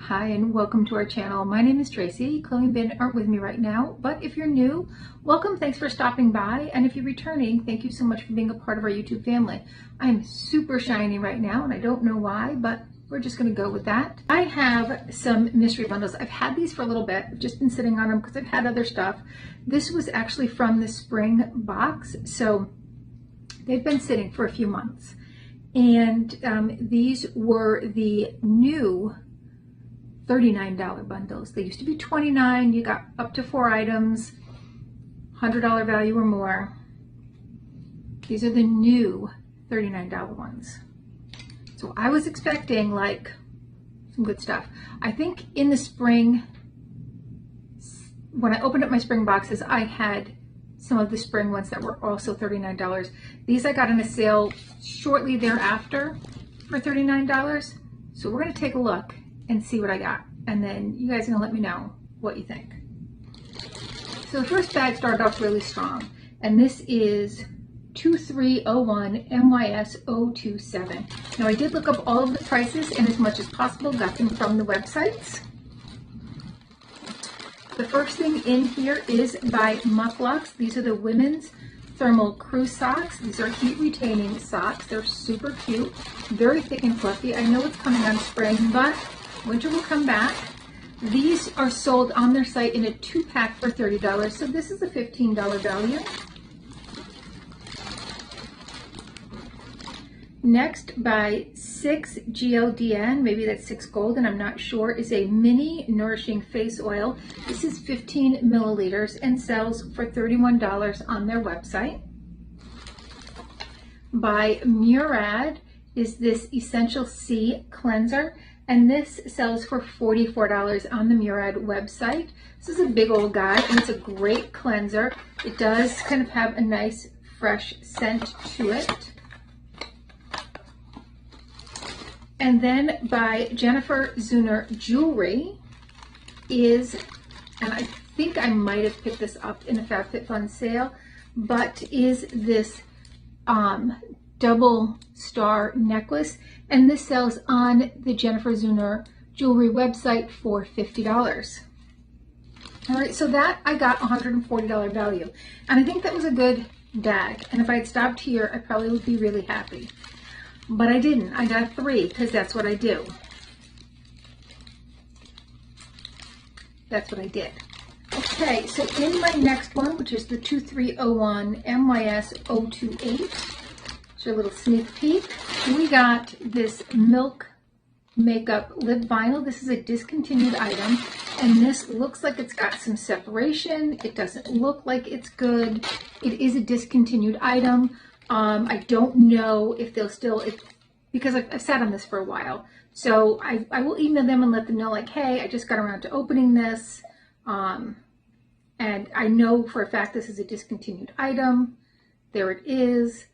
Hi and welcome to our channel. My name is Tracy. Chloe and Ben aren't with me right now, but if you're new, welcome. Thanks for stopping by. And if you're returning, thank you so much for being a part of our YouTube family. I am super shiny right now and I don't know why, but we're just going to go with that. I have some mystery bundles. I've had these for a little bit. I've just been sitting on them because I've had other stuff. This was actually from the spring box, so they've been sitting for a few months. And these were the new $39 bundles. They used to be $29. You got up to 4 items, $100 value or more. These are the new $39 ones. So I was expecting like some good stuff. I think in the spring, when I opened up my spring boxes, I had some of the spring ones that were also $39. These I got in a sale shortly thereafter for $39. So we're going to take a look and see what I got, and then you guys are gonna let me know what you think. So the first bag started off really strong, and this is 2301 MYS 027. Now I did look up all of the prices, and as much as possible got them from the websites. The first thing in here is by Mucklucks. These are the women's thermal crew socks. These are heat retaining socks. They're super cute, very thick and fluffy. I know it's coming on spring, but winter will come back. These are sold on their site in a 2-pack for $30, so this is a $15 value. Next, by 6 GLDN, maybe that's 6 gold, and I'm not sure, is a mini nourishing face oil. This is 15 milliliters and sells for $31 on their website. By Murad is this Essential C cleanser, and this sells for $44 on the Murad website. This is a big old guy, and it's a great cleanser. It does kind of have a nice fresh scent to it. And then by Jennifer Zuner Jewelry is, and I think I might have picked this up in a Fabfitfun sale, but is this double star necklace, and this sells on the Jennifer Zuner Jewelry website for $50. All right, so that I got $140 value, and I think that was a good bag, and if I had stopped here, I probably would be really happy. But I didn't. I got 3 because that's what I do. That's what I did. Okay, so in my next one, which is the 2301 MYS 028, a little sneak peek, we got this Milk Makeup Lip Vinyl. This is a discontinued item, and this looks like it's got some separation. It doesn't look like it's good. It is a discontinued item. I don't know if they'll still, because I've sat on this for a while. So I will email them and let them know, like, hey, I just got around to opening this. And I know for a fact this is a discontinued item. There it is.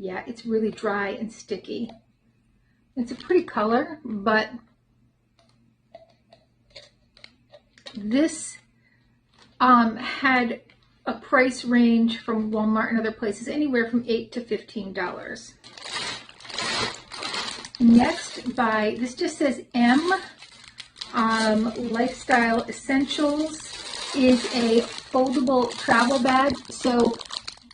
Yeah, it's really dry and sticky. It's a pretty color, but this had a price range from Walmart and other places anywhere from $8 to $15. Next, by, this just says M, Lifestyle Essentials, is a foldable travel bag. So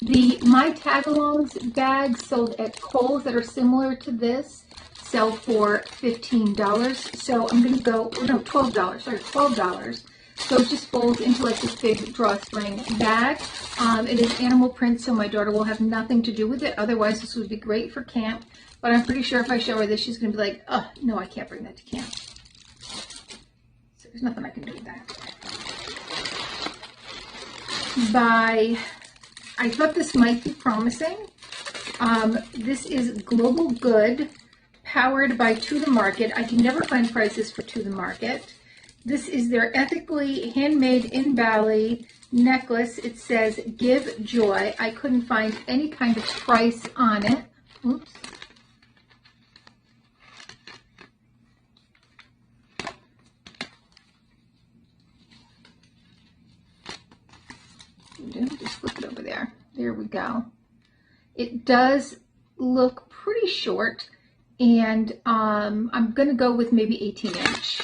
the My Tagalongs bags sold at Kohl's that are similar to this sell for $15. So I'm going to go, no, $12, sorry, $12. So it just folds into like this big drawstring bag. It is animal print, so my daughter will have nothing to do with it. Otherwise, this would be great for camp. But I'm pretty sure if I show her this, she's going to be like, oh, no, I can't bring that to camp. So there's nothing I can do with that. I thought this might be promising. This is Global Good, powered by To The Market. I can never find prices for To The Market. This is their ethically handmade in Bali necklace. It says Give Joy. I couldn't find any kind of price on it. Oops. Just flip it over there. There we go. It does look pretty short. and I'm going to go with maybe 18-inch.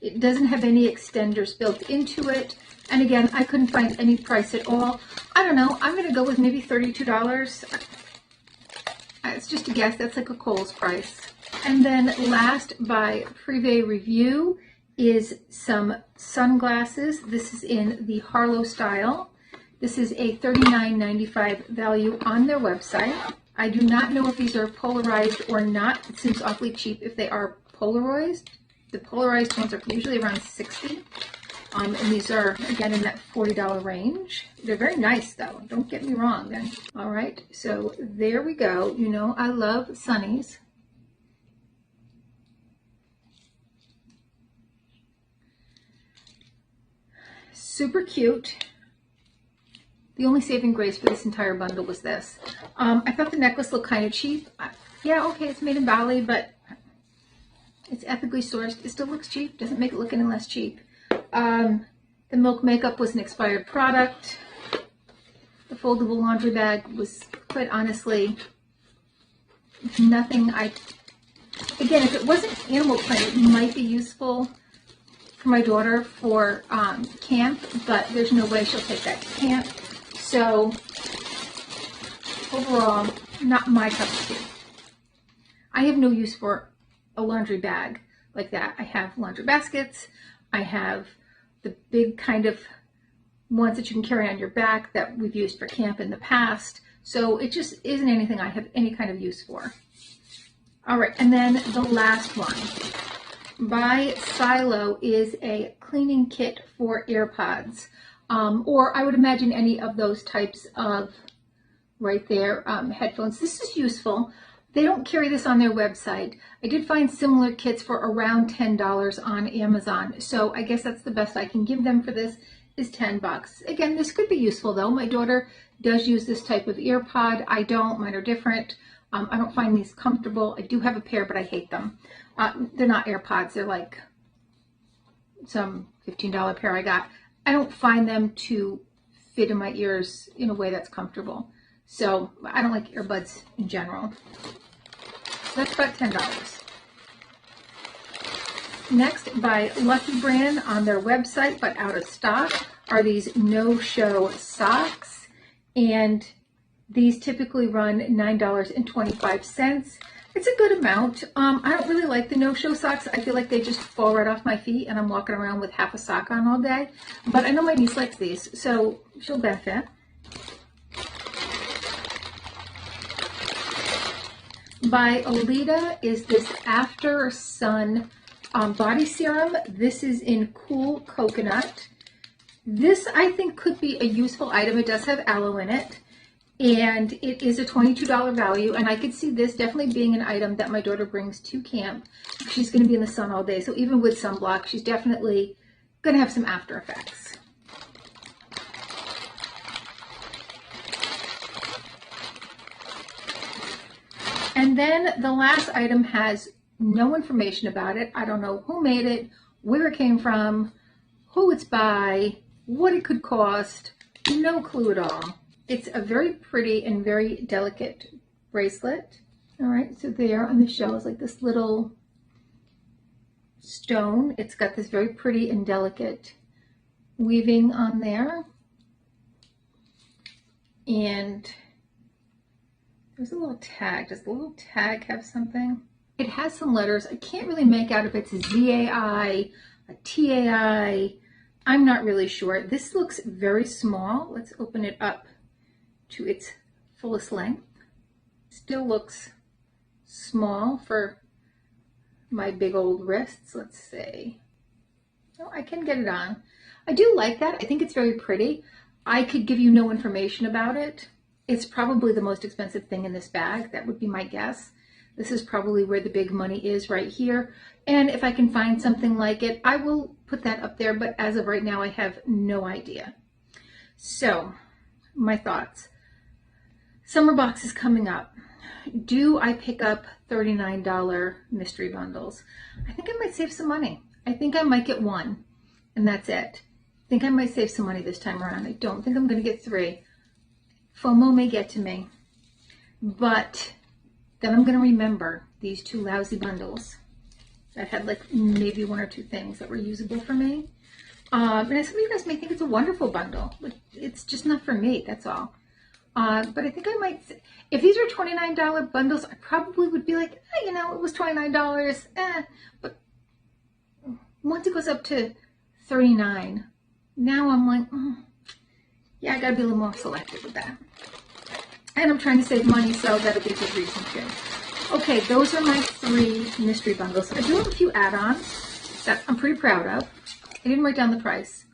It doesn't have any extenders built into it. And again, I couldn't find any price at all. I don't know. I'm going to go with maybe $32. It's just a guess. That's like a Kohl's price. And then last by Privé Review is some sunglasses. This is in the Harlow style. This is a $39.95 value on their website. I do not know if these are polarized or not. It seems awfully cheap if they are polarized. The polarized ones are usually around $60. And these are, again, in that $40 range. They're very nice, though. Don't get me wrong. Then. All right, so there we go. You know, I love sunnies. Super cute. The only saving grace for this entire bundle was this. I thought the necklace looked kind of cheap. Yeah, okay, it's made in Bali, but it's ethically sourced. It still looks cheap. Doesn't make it look any less cheap. The Milk makeup was an expired product. The foldable laundry bag was, quite honestly, nothing. Again, if it wasn't animal print, it might be useful for my daughter for camp, but there's no way she'll take that to camp. So overall, not my cup of tea. I have no use for a laundry bag like that. I have laundry baskets. I have the big kind of ones that you can carry on your back that we've used for camp in the past. So it just isn't anything I have any kind of use for. All right, and then the last one by Silo is a cleaning kit for AirPods, or I would imagine any of those types of right there headphones. This is useful. They don't carry this on their website. I did find similar kits for around $10 on Amazon. So I guess that's the best I can give them for this is $10. Again, this could be useful though. My daughter does use this type of ear pod. I don't. Mine are different. I don't find these comfortable. I do have a pair, but I hate them. They're not AirPods. They're like some $15 pair I got. I don't find them to fit in my ears in a way that's comfortable. So I don't like earbuds in general. That's about $10. Next, by Lucky Brand on their website, but out of stock, are these no-show socks. And these typically run $9.25. It's a good amount. I don't really like the no-show socks. I feel like they just fall right off my feet and I'm walking around with half a sock on all day. But I know my niece likes these, so she'll benefit. By Olita is this After Sun body serum. This is in Cool Coconut. This I think could be a useful item. It does have aloe in it. And it is a $22 value, and I could see this definitely being an item that my daughter brings to camp. She's going to be in the sun all day, so even with sunblock, she's definitely going to have some after effects. And then the last item has no information about it. I don't know who made it, where it came from, who it's by, what it could cost, no clue at all. It's a very pretty and very delicate bracelet. All right, so there on the shell is like this little stone. It's got this very pretty and delicate weaving on there. And there's a little tag. Does the little tag have something? It has some letters. I can't really make out if it's a ZAI, a TAI. I'm not really sure. This looks very small. Let's open it up to its fullest length. Still looks small for my big old wrists. Let's see. Oh, I can get it on. I do like that. I think it's very pretty. I could give you no information about it. It's probably the most expensive thing in this bag. That would be my guess. This is probably where the big money is, right here. And if I can find something like it, I will put that up there. But as of right now, I have no idea. So, my thoughts. Summer box is coming up. Do I pick up $39 mystery bundles? I think I might save some money. I think I might get one, and that's it. I think I might save some money this time around. I don't think I'm going to get 3. FOMO may get to me, but then I'm going to remember these two lousy bundles that had like maybe one or two things that were usable for me. And some of you guys may think it's a wonderful bundle, but it's just not for me, that's all. But I think I might, if these were $29 bundles, I probably would be like, you know, it was $29, but once it goes up to $39, now I'm like, yeah, I gotta be a little more selective with that. And I'm trying to save money, so that'll be a good reason too. Okay, those are my 3 mystery bundles. I do have a few add-ons that I'm pretty proud of. I didn't write down the price,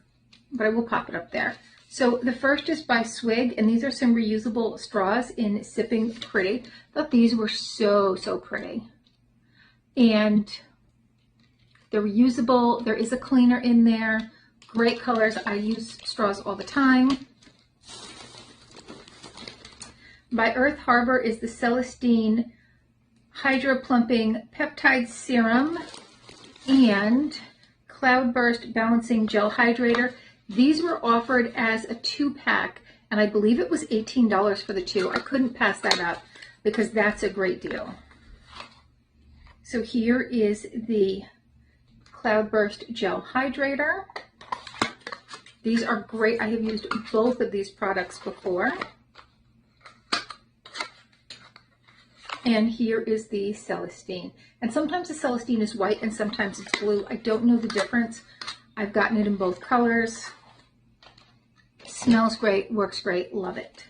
but I will pop it up there. So the first is by Swig, and these are some reusable straws in Sipping Pretty. I thought these were so pretty. And they're reusable. There is a cleaner in there. Great colors. I use straws all the time. By Earth Harbor is the Celestine Hydro Plumping Peptide Serum and Cloudburst Balancing Gel Hydrator. These were offered as a 2-pack, and I believe it was $18 for the 2. I couldn't pass that up because that's a great deal. So here is the Cloudburst Gel Hydrator. These are great. I have used both of these products before. And here is the Celestine. And sometimes the Celestine is white and sometimes it's blue. I don't know the difference. I've gotten it in both colors. Smells great, works great, love it.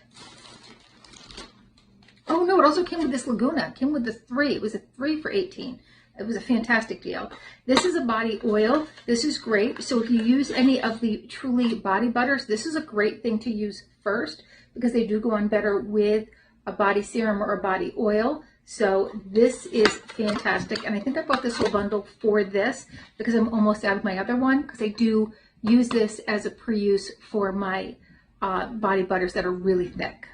Oh no, it also came with this Laguna. It came with the 3. It was a 3 for $18. It was a fantastic deal. This is a body oil. This is great. So if you use any of the Truly body butters, this is a great thing to use first because they do go on better with a body serum or a body oil. So this is fantastic. And I think I bought this whole bundle for this because I'm almost out of my other one because I do use this as a pre-use for my body butters that are really thick.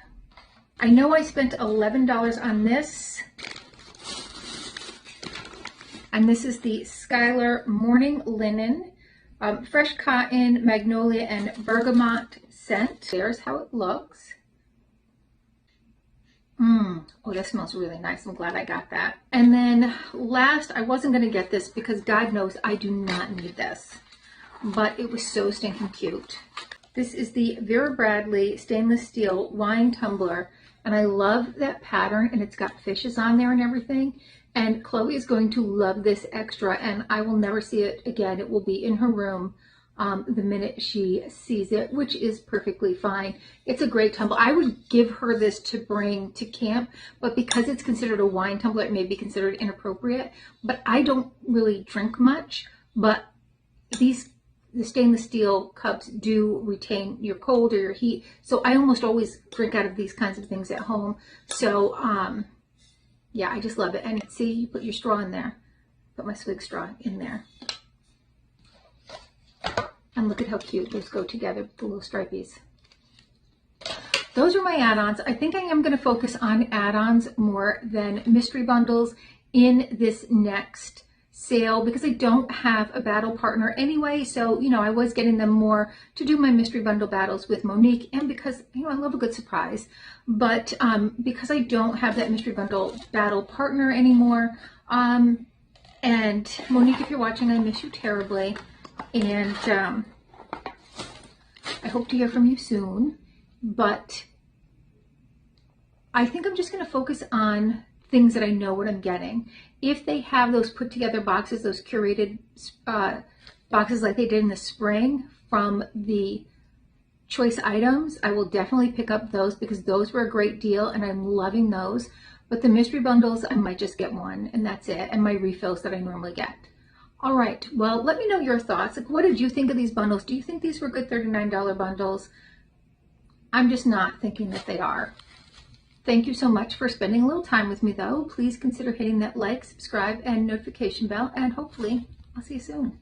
I know I spent $11 on this. And this is the Skylar Morning Linen Fresh Cotton, Magnolia, and Bergamot scent. There's how it looks. Oh, that smells really nice. I'm glad I got that. And then last, I wasn't going to get this because God knows I do not need this. But it was so stinking cute. This is the Vera Bradley stainless steel wine tumbler. And I love that pattern. And it's got fishes on there and everything. And Chloe is going to love this extra. And I will never see it again. It will be in her room the minute she sees it, which is perfectly fine. It's a great tumbler. I would give her this to bring to camp, but because it's considered a wine tumbler, it may be considered inappropriate. But I don't really drink much, but the stainless steel cups do retain your cold or your heat. So I almost always drink out of these kinds of things at home. So yeah, I just love it. And see, you put your straw in there. Put my Swig straw in there. And look at how cute those go together with the little stripies. Those are my add-ons. I think I am going to focus on add-ons more than mystery bundles in this next sale because I don't have a battle partner anyway. So, you know, I was getting them more to do my mystery bundle battles with Monique and because, you know, I love a good surprise. But because I don't have that mystery bundle battle partner anymore, and Monique, if you're watching, I miss you terribly. And I hope to hear from you soon, but I think I'm just going to focus on things that I know what I'm getting. If they have those put together boxes, those curated boxes like they did in the spring from the choice items, I will definitely pick up those because those were a great deal and I'm loving those. But the mystery bundles, I might just get one and that's it, and my refills that I normally get. All right, well, let me know your thoughts. Like, what did you think of these bundles? Do you think these were good $39 bundles? I'm just not thinking that they are. Thank you so much for spending a little time with me, though. Please consider hitting that like, subscribe, and notification bell, and hopefully I'll see you soon.